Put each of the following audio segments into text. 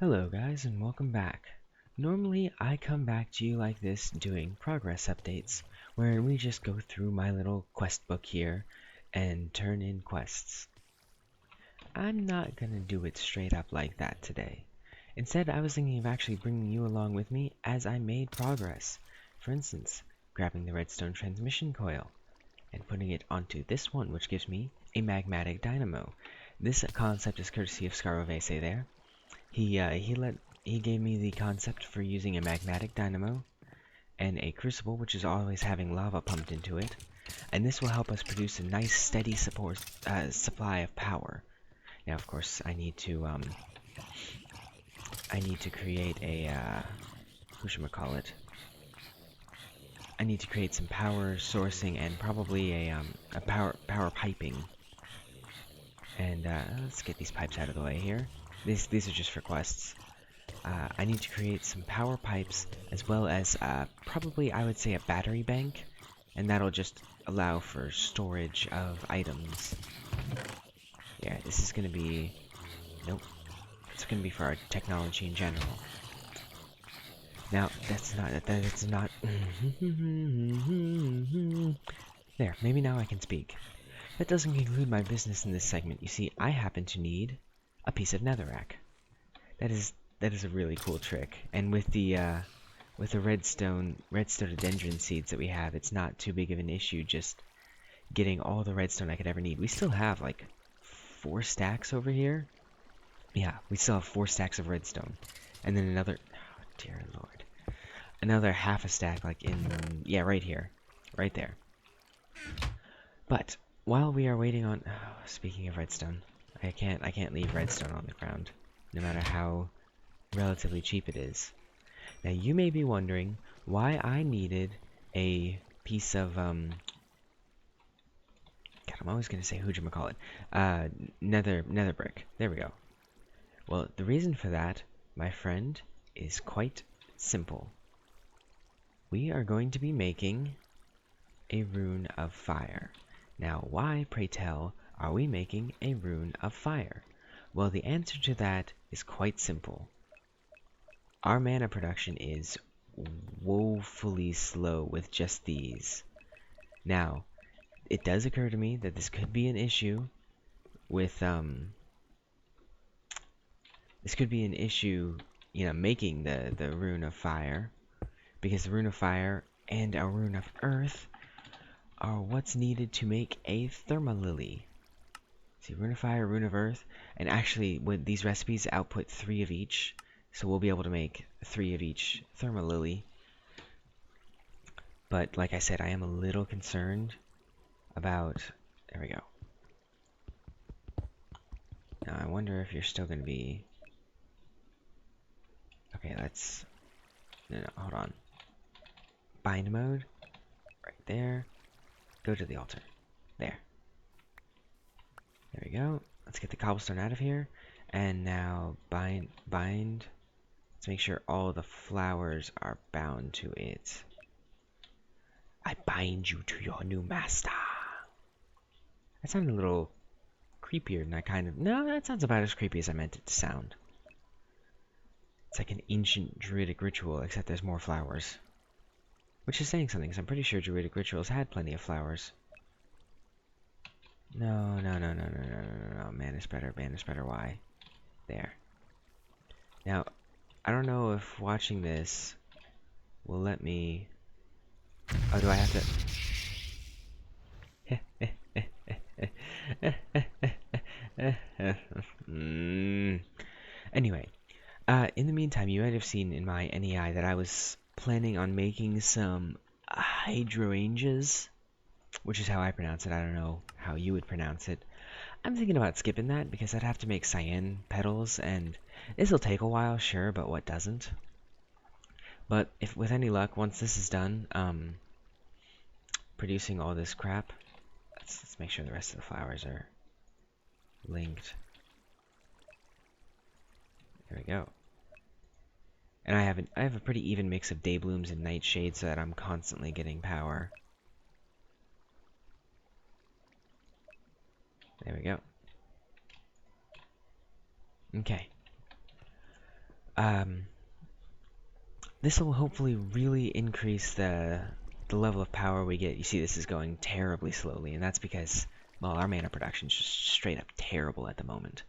Hello guys and welcome back. Normally I come back to you like this doing progress updates, where we just go through my little quest book here and turn in quests. I'm not gonna do it straight up like that today. Instead, I was thinking of actually bringing you along with me as I made progress. For instance, grabbing the redstone transmission coil and putting it onto this one, which gives me a magmatic dynamo. This concept is courtesy of Scarovese there. He gave me the concept for using a magmatic dynamo and a crucible, which is always having lava pumped into it, and this will help us produce a nice steady supply of power. Now, of course, I need to create a whatchamacallit. I need to create some power sourcing and probably a power piping. And let's get these pipes out of the way here. These are just for quests. I need to create some power pipes as well as probably I would say a battery bank, and that'll just allow for storage of items. Yeah, this is gonna be nope. It's gonna be for our technology in general. Now that's not there. Maybe now I can speak. That doesn't conclude my business in this segment. You see, I happen to need a piece of netherrack. That is a really cool trick, and with the rhododendron seeds that we have, it's not too big of an issue just getting all the redstone I could ever need. We still have like 4 stacks over here. Yeah, we still have 4 stacks of redstone, and then another, oh dear lord, another half a stack like in, yeah, right here, right there. But while we are waiting on, oh, speaking of redstone, I can't leave redstone on the ground, no matter how relatively cheap it is. Now you may be wondering why I needed a piece of God, I'm always gonna say whatchamacallit, nether brick. There we go. Well, the reason for that, my friend, is quite simple. We are going to be making a rune of fire. Now, why, pray tell, are we making a rune of fire? Well, the answer to that is quite simple. Our mana production is woefully slow with just these. Now, it does occur to me that this could be an issue with, making the rune of fire, because the rune of fire and a rune of earth are what's needed to make a Thermalily. See, rune of fire, rune of earth, and actually, with these recipes output 3 of each, so we'll be able to make 3 of each Thermalily. But like I said, I am a little concerned about, there we go. Now I wonder if you're still going to be, okay, let's, no, hold on. Bind mode, right there. Go to the altar. There. There we go. Let's get the cobblestone out of here. And now bind. Let's make sure all the flowers are bound to it. I bind you to your new master. That sounded a little creepier than I kind of... No, that sounds about as creepy as I meant it to sound. It's like an ancient druidic ritual, except there's more flowers. Which is saying something, because I'm pretty sure druidic rituals had plenty of flowers. No. Man is better, why? There. Now, I don't know if watching this will let me... Oh, do I have to... Anyway, in the meantime, you might have seen in my NEI that I was planning on making some hydrangeas, which is how I pronounce it. I don't know how you would pronounce it. I'm thinking about skipping that because I'd have to make cyan petals, and this'll take a while, sure, but what doesn't? But if with any luck, once this is done, producing all this crap, let's make sure the rest of the flowers are linked. There we go. And I have a pretty even mix of day blooms and nightshades so that I'm constantly getting power. There we go. Okay. This will hopefully really increase the level of power we get. You see, this is going terribly slowly, and that's because, well, our mana production is just straight up terrible at the moment.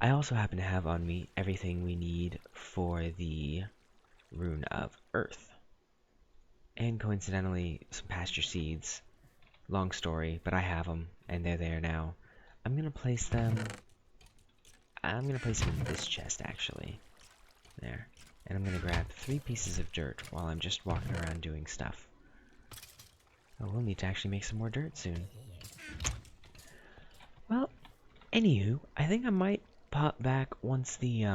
I also happen to have on me everything we need for the Rune of Earth. And coincidentally, some pasture seeds. Long story, but I have them, and they're there now. I'm gonna place them in this chest, actually. There. And I'm gonna grab 3 pieces of dirt while I'm just walking around doing stuff. Oh, we'll need to actually make some more dirt soon. Well, anywho, I think I might pop back once the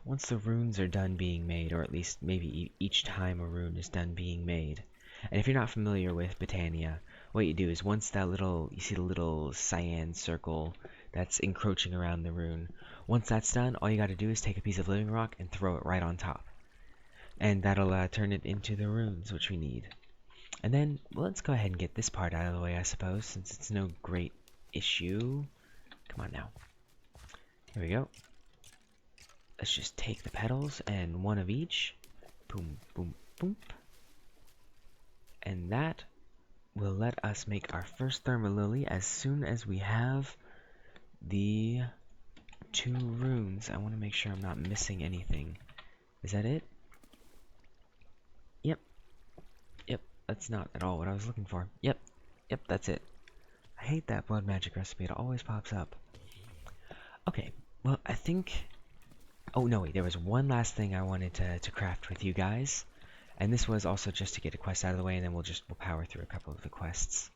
runes are done being made, or at least maybe each time a rune is done being made. And if you're not familiar with Botania, what you do is once you see the little cyan circle that's encroaching around the rune, once that's done, all you gotta do is take a piece of living rock and throw it right on top. And that'll turn it into the runes, which we need. And then, well, let's go ahead and get this part out of the way, I suppose, since it's no great issue. Come on now. Here we go. Let's just take the petals and 1 of each. Boom, boom, boom. And that will let us make our first Thermalily as soon as we have the 2 runes. I want to make sure I'm not missing anything. Is that it? Yep. Yep, that's not at all what I was looking for. Yep. Yep, that's it. I hate that blood magic recipe. It always pops up. Okay, well, I think... Oh, no, wait, there was one last thing I wanted to craft with you guys. And this was also just to get a quest out of the way, and then we'll power through a couple of the quests.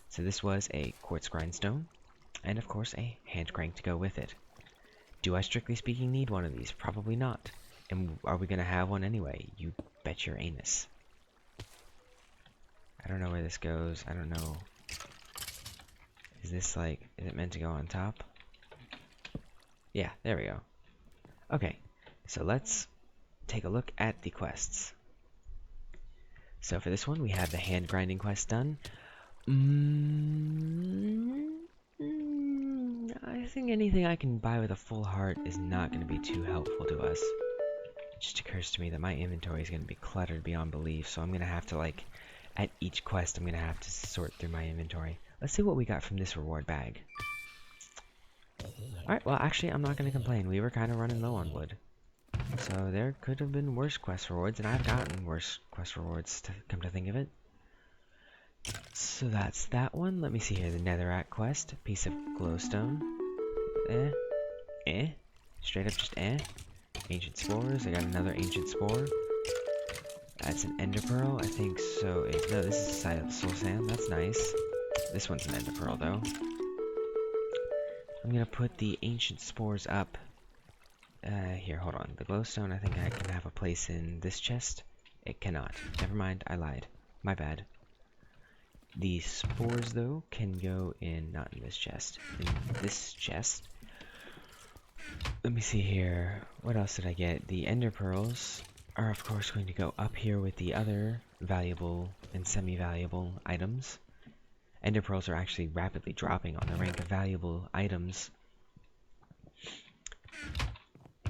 So this was a quartz grindstone, and of course a hand crank to go with it. Do I strictly speaking need one of these? Probably not. And are we going to have one anyway? You bet your anus. I don't know where this goes. I don't know. Is this is it meant to go on top? Yeah, there we go. Okay, so let's take a look at the quests. So for this one, we have the hand grinding quest done. I think anything I can buy with a full heart is not going to be too helpful to us. It just occurs to me that my inventory is going to be cluttered beyond belief, so I'm going to have to, at each quest, I'm going to have to sort through my inventory. Let's see what we got from this reward bag. Alright, well, actually, I'm not going to complain. We were kind of running low on wood. So there could have been worse quest rewards, and I've gotten worse quest rewards, to come to think of it. So that's that one. Let me see here. The Netherrack quest. Piece of glowstone. Straight up just Ancient spores. I got another ancient spore. That's an ender pearl. I think so. No, this is soul sand. That's nice. This one's an ender pearl, though. I'm gonna put the ancient spores up. Here, hold on. The glowstone, I think I can have a place in this chest. It cannot. Never mind, I lied. My bad. The spores, though, can go in, not in this chest. In this chest. Let me see here. What else did I get? The ender pearls are, of course, going to go up here with the other valuable and semi-valuable items. Ender pearls are actually rapidly dropping on the rank of valuable items.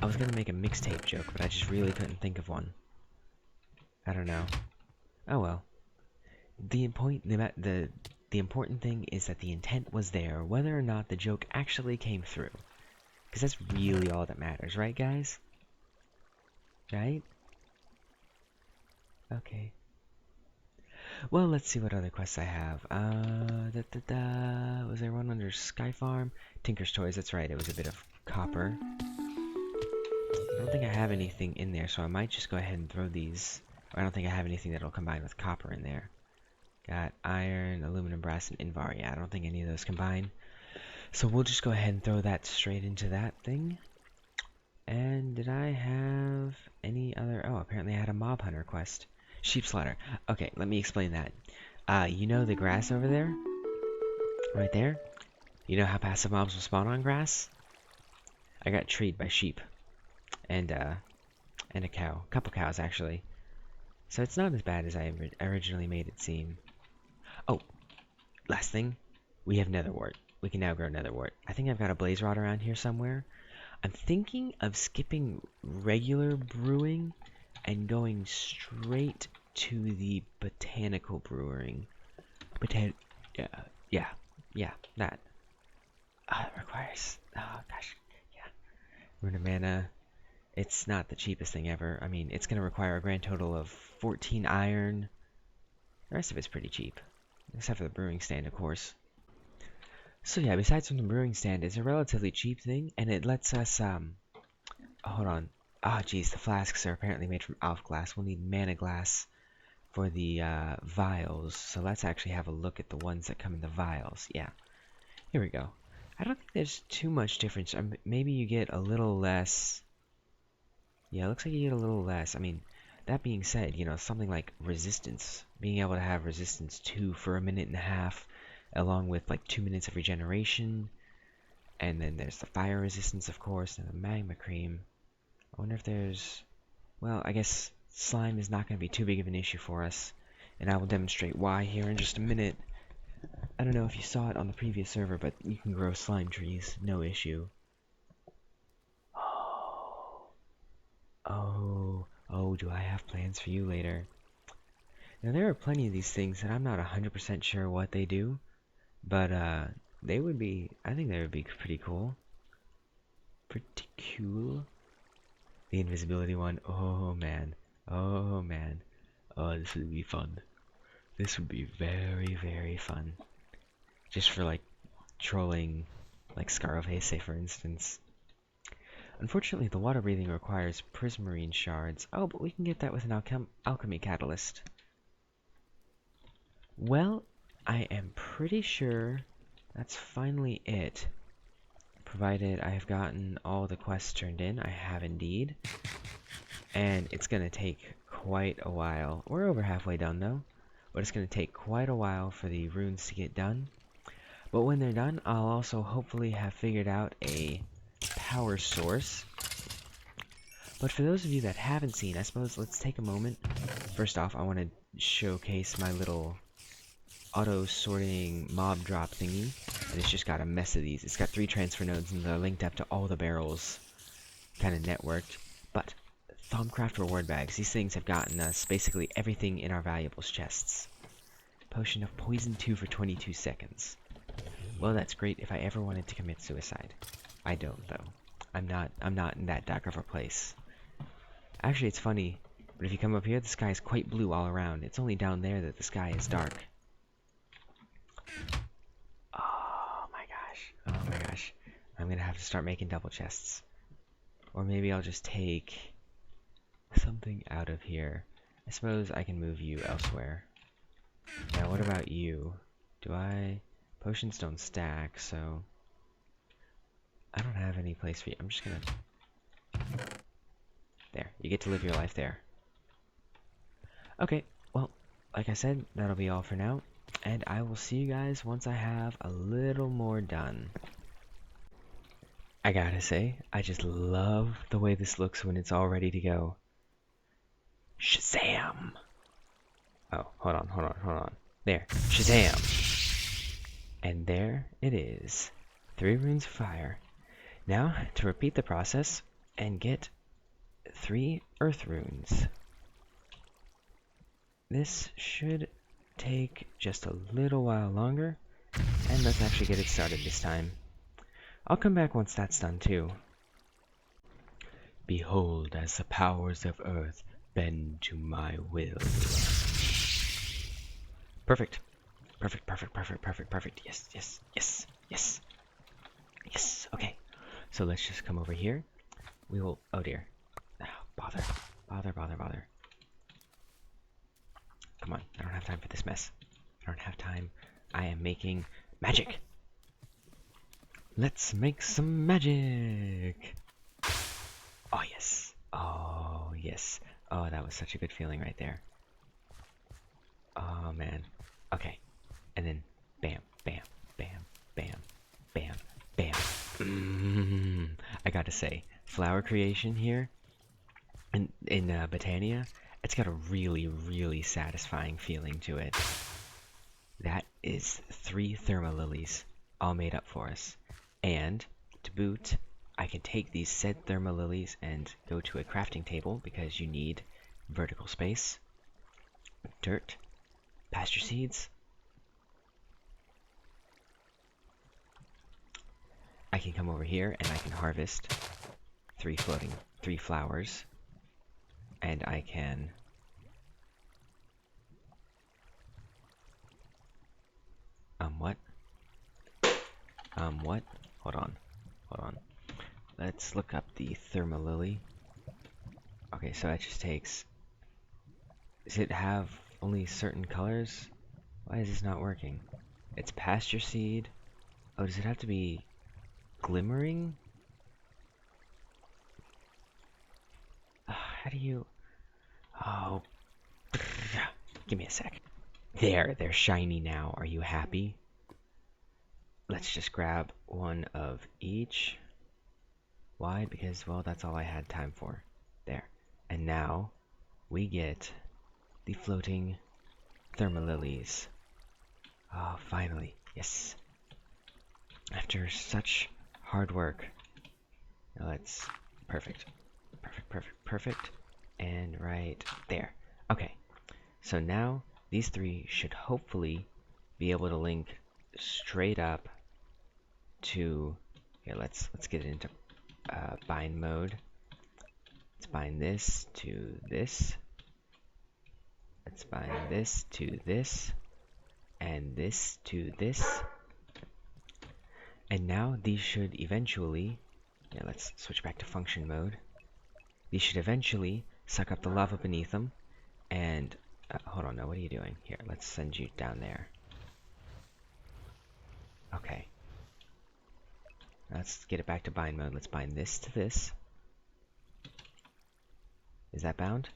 I was gonna make a mixtape joke, but I just really couldn't think of one. I don't know. Oh well. The important thing is that the intent was there, whether or not the joke actually came through. Because that's really all that matters, right, guys? Right? Okay. Well, let's see what other quests I have. Was there one under Sky Farm? Tinker's Toys, that's right, it was a bit of copper. I don't think I have anything in there, so I might just go ahead and throw these. I don't think I have anything that'll combine with copper in there. Got iron, aluminum, brass, and invar. Yeah, I don't think any of those combine. So we'll just go ahead and throw that straight into that thing. And did I have any other... Oh, apparently I had a mob hunter quest. Sheep slaughter. Okay, let me explain that. You know the grass over there? Right there? You know how passive mobs will spawn on grass? I got treed by sheep. And and a cow. A couple cows, actually. So it's not as bad as I originally made it seem. Oh, last thing. We have netherwort. We can now grow netherwort. I think I've got a blaze rod around here somewhere. I'm thinking of skipping regular brewing and going straight to the botanical brewing. Yeah, yeah, yeah, that. It requires, oh gosh, yeah. Rune of mana. It's not the cheapest thing ever. I mean, it's going to require a grand total of 14 iron. The rest of it's pretty cheap. Except for the brewing stand, of course. So yeah, besides from the brewing stand, it's a relatively cheap thing, and it lets us, hold on. Ah, geez, the flasks are apparently made from alf glass. We'll need mana glass for the vials. So let's actually have a look at the ones that come in the vials. Yeah, here we go. I don't think there's too much difference. Maybe you get a little less. Yeah, it looks like you get a little less. I mean, that being said, something like resistance, being able to have resistance 2 for a minute and a half, along with like 2 minutes of regeneration. And then there's the fire resistance, of course, and the magma cream. I wonder if there's... Well, I guess slime is not going to be too big of an issue for us. And I will demonstrate why here in just a minute. I don't know if you saw it on the previous server, but you can grow slime trees, no issue. Oh, do I have plans for you later? Now, there are plenty of these things, and I'm not 100% sure what they do. But, I think they would be pretty cool. Pretty cool. The invisibility one, oh man. Oh man. Oh, this would be fun. This would be very, very fun. Just for, like, trolling, like Scarface, say, for instance. Unfortunately, the water breathing requires prismarine shards. Oh, but we can get that with an alchemy catalyst. Well, I am pretty sure that's finally it. Provided I have gotten all the quests turned in. I have indeed. And it's going to take quite a while. We're over halfway done, though. But it's going to take quite a while for the runes to get done. But when they're done, I'll also hopefully have figured out a power source. But for those of you that haven't seen, I suppose let's take a moment. First off, I want to showcase my little auto-sorting mob drop thingy. And it's just got a mess of these. It's got 3 transfer nodes and they're linked up to all the barrels. Kind of networked. But Thaumcraft reward bags. These things have gotten us basically everything in our valuables chests. Potion of poison 2 for 22 seconds. Well, that's great if I ever wanted to commit suicide. I don't, though. I'm not in that dark of a place. Actually, it's funny, but if you come up here, the sky is quite blue all around. It's only down there that the sky is dark. Oh my gosh. Oh my gosh. I'm gonna have to start making double chests. Or maybe I'll just take something out of here. I suppose I can move you elsewhere. Now, what about you? Potions don't stack, so I don't have any place for you. I'm just gonna... There, you get to live your life there. Okay, well, like I said, that'll be all for now. And I will see you guys once I have a little more done. I gotta say, I just love the way this looks when it's all ready to go. Shazam! Oh, hold on. There, Shazam! And there it is. 3 runes of fire. Now, to repeat the process and get 3 earth runes. This should take just a little while longer, and let's actually get it started this time. I'll come back once that's done too. Behold as the powers of earth bend to my will. Perfect. Perfect. Yes. Okay. So let's just come over here. We will... Oh dear. Oh, bother. Come on. I don't have time for this mess. I don't have time. I am making magic. Let's make some magic. Oh, yes. Oh, that was such a good feeling right there. Oh, man. Okay. And then bam. I gotta say, flower creation here, and in Botania, it's got a really, really satisfying feeling to it. That is 3 Thermalilies all made up for us. And to boot, I can take these said Thermalilies and go to a crafting table because you need vertical space, dirt, pasture seeds. I can come over here and I can harvest 3 flowers, and I can what? What? Hold on. Let's look up the Thermalily. Okay, so that just takes... Does it have only certain colors? Why is this not working? It's pasture seed. Oh, does it have to be glimmering? How do you... Oh, give me a sec. There, they're shiny now. Are you happy? Let's just grab one of each. Why? Because, well, that's all I had time for. There. And now we get the floating Thermalilies. Oh, finally. Yes. After such hard work. Now let's... Perfect. Perfect. And right there. Okay. So now these 3 should hopefully be able to link straight up to... Here, let's get it into bind mode. Let's bind this to this. Let's bind this to this. And this to this. And now these should eventually... Yeah, let's switch back to function mode. These should eventually suck up the lava beneath them. And... hold on, no, what are you doing? Here, let's send you down there. Okay. Let's get it back to bind mode. Let's bind this to this. Is that bound?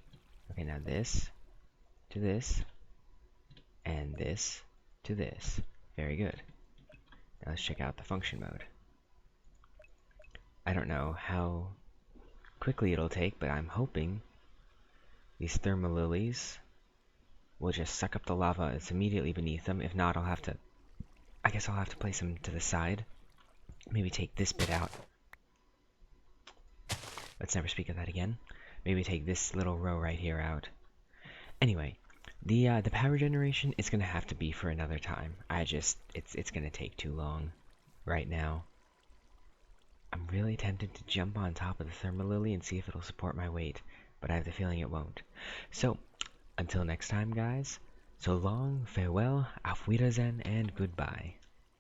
Okay, now this to this. And this to this. Very good. Now let's check out the function mode. I don't know how quickly it'll take, but I'm hoping these Thermalilies will just suck up the lava that's immediately beneath them. If not, I guess I'll have to place them to the side. Maybe take this bit out. Let's never speak of that again. Maybe take this little row right here out. Anyway, the power generation is gonna have to be for another time. It's gonna take too long right now. I'm really tempted to jump on top of the Thermalily and see if it'll support my weight, but I have the feeling it won't. So, until next time, guys, so long, farewell, auf Wiedersehen, and goodbye.